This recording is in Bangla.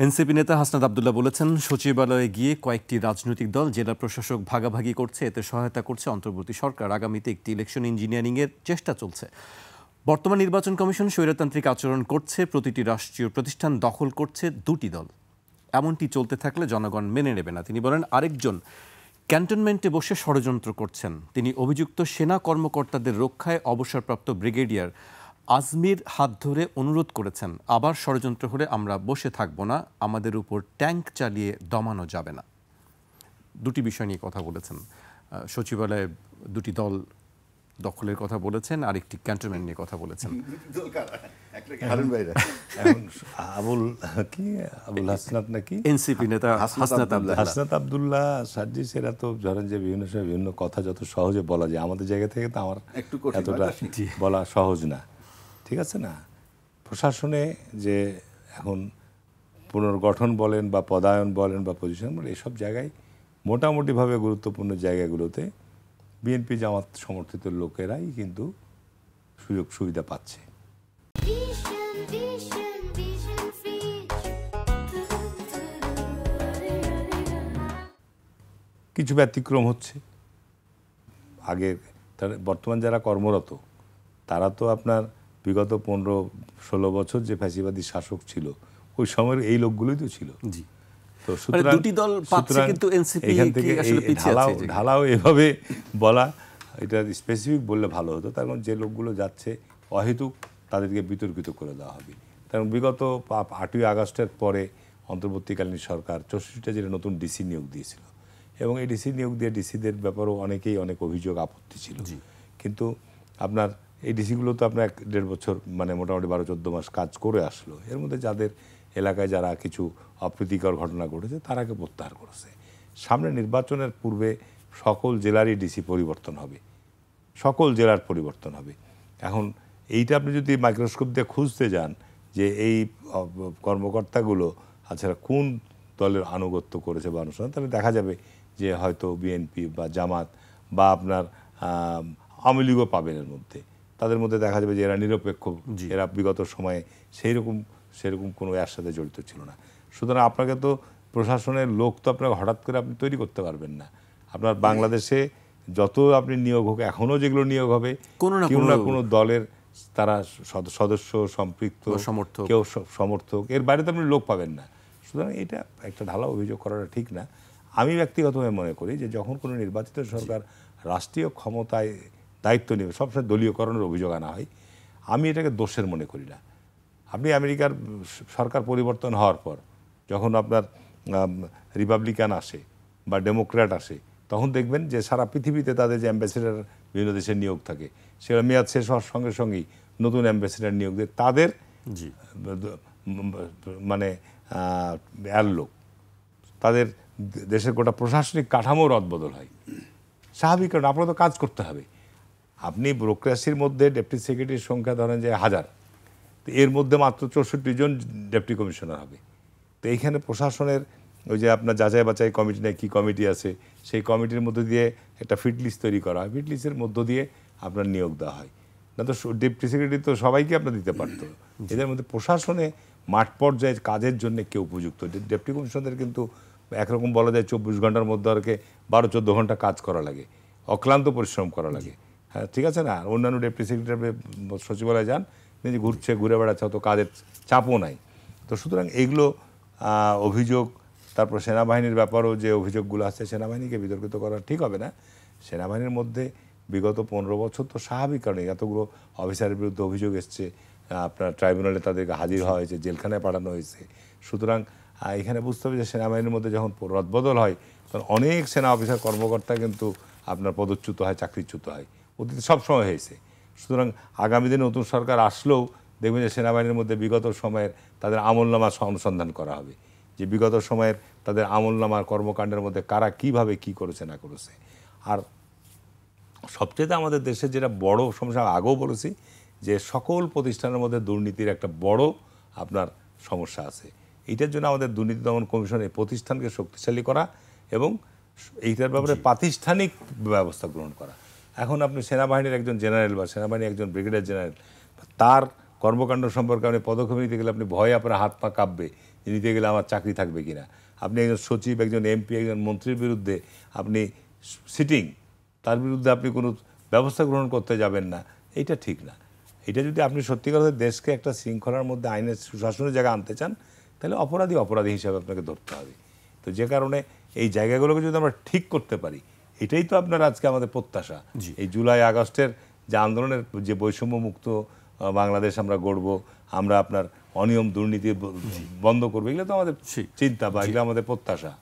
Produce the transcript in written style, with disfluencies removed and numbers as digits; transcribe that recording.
এনসিপি নেতা হাসনাত আব্দুল্লাহ বলেছেন, সচিবালয়ে গিয়ে কয়েকটি রাজনৈতিক দল জেলা প্রশাসক ভাগাভাগি করছে, এতে সহায়তা করছে অন্তর্বর্তী সরকার। আগামীতে একটি ইলেকশন ইঞ্জিনিয়ারিংয়ের চেষ্টা চলছে। বর্তমান নির্বাচন কমিশন স্বৈরতান্ত্রিক আচরণ করছে, প্রতিটি রাষ্ট্রীয় প্রতিষ্ঠান দখল করছে দুটি দল। এমনটি চলতে থাকলে জনগণ মেনে নেবে না। তিনি বলেন, আরেকজন ক্যান্টনমেন্টে বসে ষড়যন্ত্র করছেন। তিনি অভিযুক্ত সেনা কর্মকর্তাদের রক্ষায় অবসরপ্রাপ্ত ব্রিগেডিয়ার আজমির হাত ধরে অনুরোধ করেছেন, আবার ষড়যন্ত্র হলে আমরা বসে থাকব না, আমাদের উপর ট্যাঙ্ক চালিয়ে দমানো যাবে না। দুটি বিষয় নিয়ে কথা বলেছেন। সচিবালয়ে দুটি দল দখলের কথা বলেছেন, আরেকটি ক্যান্টনমেন্ট নিয়ে কথা বলেছেন। আবুল হাসনাত নাকি এনসিপি নেতা হাসনাত আব্দুল্লাহ সার্জিস, এরা তো ধরেন যে বিভিন্ন সময় বিভিন্ন কথা যত সহজে বলা যায়, আমাদের জায়গা থেকে তো আমার এতটা বলা সহজ না। ঠিক আছে না? প্রশাসনে যে এখন পুনর্গঠন বলেন বা পদায়ন বলেন বা পজিশন বলেন, এসব জায়গায় মোটামুটিভাবে গুরুত্বপূর্ণ জায়গাগুলোতে বিএনপি জামাত সমর্থিত লোকেরাই কিন্তু সুযোগ সুবিধা পাচ্ছে। কিছু ব্যতিক্রম হচ্ছে। আগে বর্তমান যারা কর্মরত তারা তো আপনার বিগত 15-16 বছর যে ফ্যাসিবাদী শাসক ছিল ওই সময়ের এই লোকগুলোই তো ছিল। তো সুতরাং এখান থেকে ঢালাও এভাবে বলা, এটা স্পেসিফিক বললে ভালো হতো। তার কারণ যে লোকগুলো যাচ্ছে অহেতুক তাদেরকে বিতর্কিত করে দেওয়া হবে। কারণ বিগত 8ই আগস্টের পরে অন্তর্বর্তীকালীন সরকার 64টা জেলা নতুন ডিসি নিয়োগ দিয়েছিল এবং এই ডিসি নিয়োগ দিয়ে ডিসিদের ব্যাপারেও অনেকেই অনেক অভিযোগ আপত্তি ছিল। কিন্তু আপনার এই ডিসিগুলো তো আপনার 1.5 বছর মানে মোটামুটি 12-14 মাস কাজ করে আসলো। এর মধ্যে যাদের এলাকায় যারা কিছু অপ্রীতিকর ঘটনা ঘটেছে তারাকে প্রত্যাহার করেছে। সামনে নির্বাচনের পূর্বে সকল জেলারই ডিসি পরিবর্তন হবে, সকল জেলার পরিবর্তন হবে। এখন এইটা আপনি যদি মাইক্রোস্কোপ দিয়ে খুঁজতে যান যে এই কর্মকর্তাগুলো আচ্ছা কোন দলের আনুগত্য করেছে বা অনুসরণ, তাহলে দেখা যাবে যে হয়তো বিএনপি বা জামাত বা আপনার আওয়ামী লীগও পাবেন এর মধ্যে। তাদের মধ্যে দেখা যাবে যে এরা নিরপেক্ষ, এরা বিগত সময়ে সেরকম কোনো এর সাথে জড়িত ছিল না। সুতরাং আপনাকে তো প্রশাসনের লোক তো আপনাকে হঠাৎ করে আপনি তৈরি করতে পারবেন না। আপনার বাংলাদেশে যত আপনি নিয়োগ হোক, এখনও যেগুলো নিয়োগ হবে কেউ না কোনো দলের তারা সদস্য সম্পৃক্ত, কেউ সমর্থক, এর বাইরে তো আপনি লোক পাবেন না। সুতরাং এটা একটা ঢালা অভিযোগ করাটা ঠিক না। আমি ব্যক্তিগতভাবে মনে করি যে যখন কোনো নির্বাচিত সরকার রাষ্ট্রীয় ক্ষমতায় দায়িত্ব নেবে, সবসময় দলীয়করণের অভিযোগ আনা হয়। আমি এটাকে দোষের মনে করি না। আপনি আমেরিকার সরকার পরিবর্তন হওয়ার পর যখন আপনার রিপাবলিকান আসে বা ডেমোক্র্যাট আসে, তখন দেখবেন যে সারা পৃথিবীতে তাদের যে অ্যাম্বাসেডার বিভিন্ন দেশের নিয়োগ থাকে, সেটা মেয়াদ শেষ হওয়ার সঙ্গে সঙ্গেই নতুন অ্যাম্বাসেডার নিয়োগ দেয় তাদের মানে লোক, তাদের দেশের গোটা প্রশাসনিক কাঠামো রদবদল হয়। স্বাভাবিক, কারণ আপনার তো কাজ করতে হবে। আপনি ব্যুরোক্রেসির মধ্যে ডেপুটি সেক্রেটারির সংখ্যা ধরেন যে 1000, তো এর মধ্যে মাত্র 64 জন ডেপুটি কমিশনার হবে। তো এইখানে প্রশাসনের ওই যে আপনার যাচাই বাছাই কমিটি নেই, কী কমিটি আছে, সেই কমিটির মধ্যে দিয়ে একটা ফিট লিস্ট তৈরি করা হয়, ফিট লিস্টের মধ্য দিয়ে আপনার নিয়োগ দেওয়া হয়। না তো ডেপুটি সেক্রেটারি তো সবাইকে আপনার দিতে পারতো। এদের মধ্যে প্রশাসনে মাঠ পর্যায়ের কাজের জন্য কেউ উপযুক্ত। ডেপুটি কমিশনারদের কিন্তু একরকম বলা যায় 24 ঘন্টার মধ্যে আর 12-14 ঘন্টা কাজ করা লাগে, অক্লান্ত পরিশ্রম করা লাগে। হ্যাঁ, ঠিক আছে না? অন্যান্য ডেপুটি সেক্রেটারি সচিবালয়ে যান, নিজে ঘুরে বেড়াচ্ছে, অত কাজের চাপও নাই। তো সুতরাং এইগুলো অভিযোগ, তারপর সেনাবাহিনীর ব্যাপারেও যে অভিযোগগুলো আছে, সেনাবাহিনীকে বিতর্কিত করা ঠিক হবে না। সেনাবাহিনীর মধ্যে বিগত 15 বছর তো স্বাভাবিক কারণে এতগুলো অফিসারের বিরুদ্ধে অভিযোগ এসছে, আপনার ট্রাইব্যুনালে তাদেরকে হাজির হওয়া হয়েছে, জেলখানায় পাঠানো হয়েছে। সুতরাং এখানে বুঝতে হবে যে সেনাবাহিনীর মধ্যে যখন রদবদল হয় তখন অনেক সেনা অফিসার কর্মকর্তা কিন্তু আপনার পদচ্যুত হয়, চাকরিচ্যুত হয়, অতীতে সবসময় হয়েছে। সুতরাং আগামী দিনে নতুন সরকার আসলেও দেখবেন যে সেনাবাহিনীর মধ্যে বিগত সময়ের তাদের আমলনামা অনুসন্ধান করা হবে, যে বিগত সময়ের তাদের আমলনামার কর্মকাণ্ডের মধ্যে কারা কিভাবে কি করেছে না করেছে। আর সবচেয়ে আমাদের দেশের যেটা বড় সমস্যা, আগেও বলেছি যে সকল প্রতিষ্ঠানের মধ্যে দুর্নীতির একটা বড় আপনার সমস্যা আছে। এইটার জন্য আমাদের দুর্নীতি দমন কমিশন এই প্রতিষ্ঠানকে শক্তিশালী করা এবং এইটার ব্যাপারে প্রাতিষ্ঠানিক ব্যবস্থা গ্রহণ করা। এখন আপনি সেনাবাহিনীর একজন জেনারেল বা সেনাবাহিনীর একজন ব্রিগেডিয়ার জেনারেল, তার কর্মকাণ্ড সম্পর্কে আপনি পদক্ষেপ নিতে গেলে আপনি ভয়ে আপনার হাত পা কাঁপবে নিতে গেলে আমার চাকরি থাকবে কিনা। আপনি একজন সচিব, একজন এমপি, একজন মন্ত্রীর বিরুদ্ধে আপনি সিটিং, তার বিরুদ্ধে আপনি কোনো ব্যবস্থা গ্রহণ করতে যাবেন না, এটা ঠিক না। এটা যদি আপনি সত্যিকার দেশকে একটা শৃঙ্খলার মধ্যে আইনের সুশাসনের জায়গায় আনতে চান, তাহলে অপরাধী হিসাবে আপনাকে ধরতে হবে। তো যে কারণে এই জায়গাগুলোকে যদি আমরা ঠিক করতে পারি, এটাই তো আপনার আজকে আমাদের প্রত্যাশা। এই জুলাই আগস্টের যে আন্দোলনের যে বৈষম্য মুক্ত বাংলাদেশ আমরা গড়ব, আমরা আপনার অনিয়ম দুর্নীতি বন্ধ করবো, এগুলো তো আমাদের চিন্তা বা এগুলো আমাদের প্রত্যাশা।